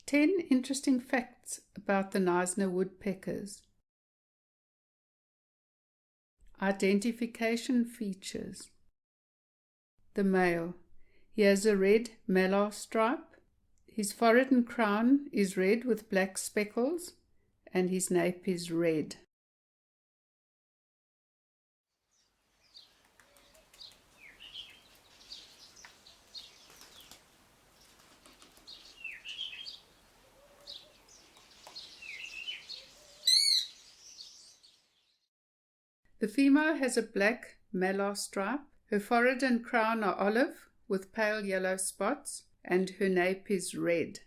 10 interesting facts about the Knysna woodpeckers. Identification features. The male. He has a red malar stripe. His forehead and crown is red with black speckles, and his nape is red. The female has a black malar stripe. Her forehead and crown are olive with pale yellow spots, and her nape is red.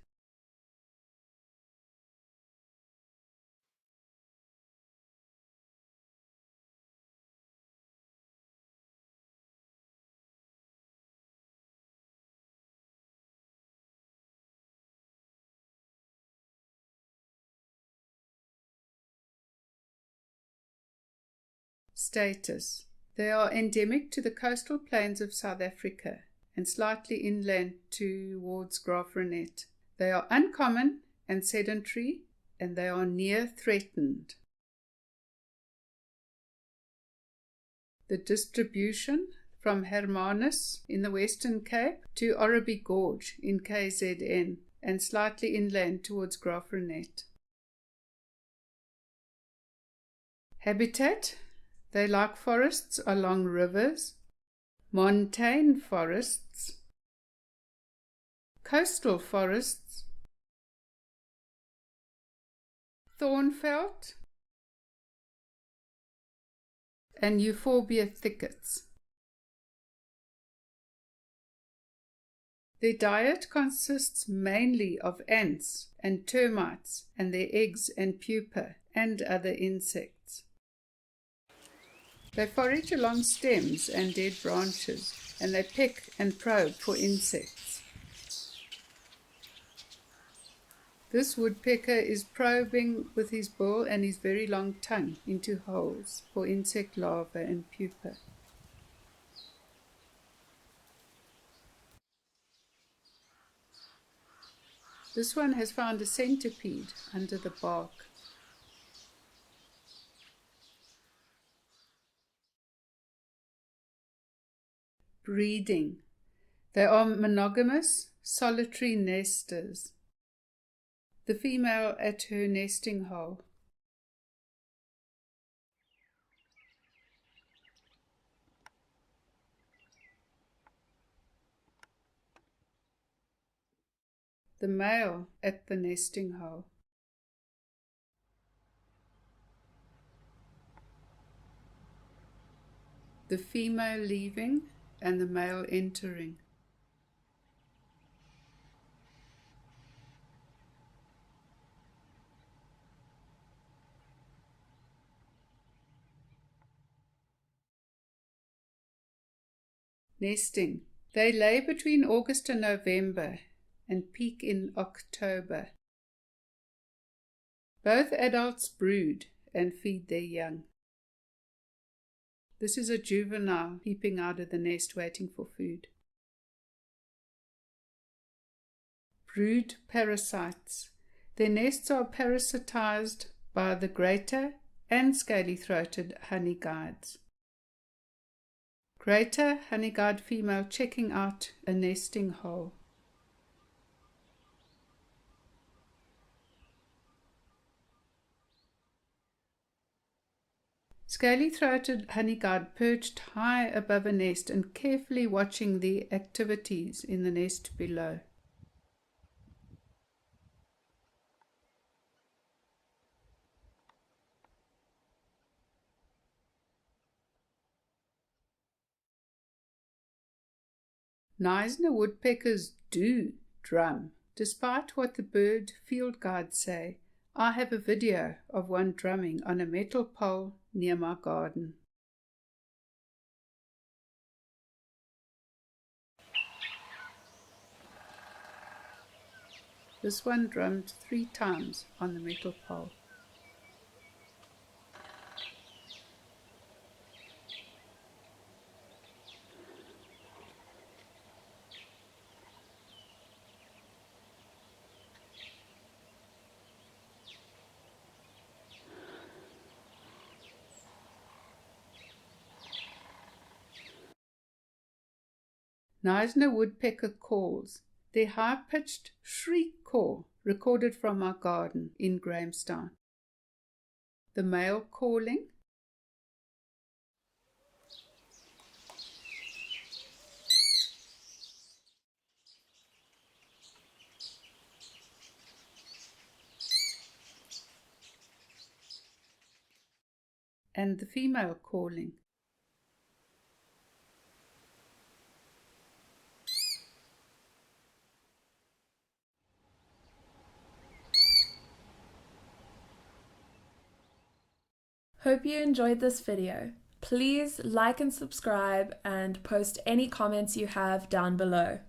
Status. They are endemic to the coastal plains of South Africa and slightly inland towards Graaff-Reinet. They are uncommon and sedentary, and they are near threatened. The distribution from Hermanus in the Western Cape to Orreby Gorge in KZN and slightly inland towards Graaff-Reinet. Habitat. They like forests along rivers, montane forests, coastal forests, thornveld, and euphorbia thickets. Their diet consists mainly of ants and termites and their eggs and pupa and other insects. They forage along stems and dead branches, and they peck and probe for insects. This woodpecker is probing with his bill and his very long tongue into holes for insect larvae and pupa. This one has found a centipede under the bark. Breeding. They are monogamous, solitary nesters. The female at her nesting hole. The male at the nesting hole. The female leaving and the male entering. Nesting. They lay between August and November and peak in October. Both adults brood and feed their young. This is a juvenile peeping out of the nest waiting for food. Brood parasites. Their nests are parasitized by the greater and scaly-throated honeyguides. Greater honeyguide female checking out a nesting hole. Scaly-throated honeyguide perched high above a nest and carefully watching the activities in the nest below. Knysna woodpeckers do drum, despite what the bird field guides say. I have a video of one drumming on a metal pole near my garden. This one drummed 3 times on the metal pole. Knysna Woodpecker calls, their high-pitched shriek call recorded from our garden in Grahamstown. The male calling, and the female calling. Hope you enjoyed this video. Please like and subscribe and post any comments you have down below.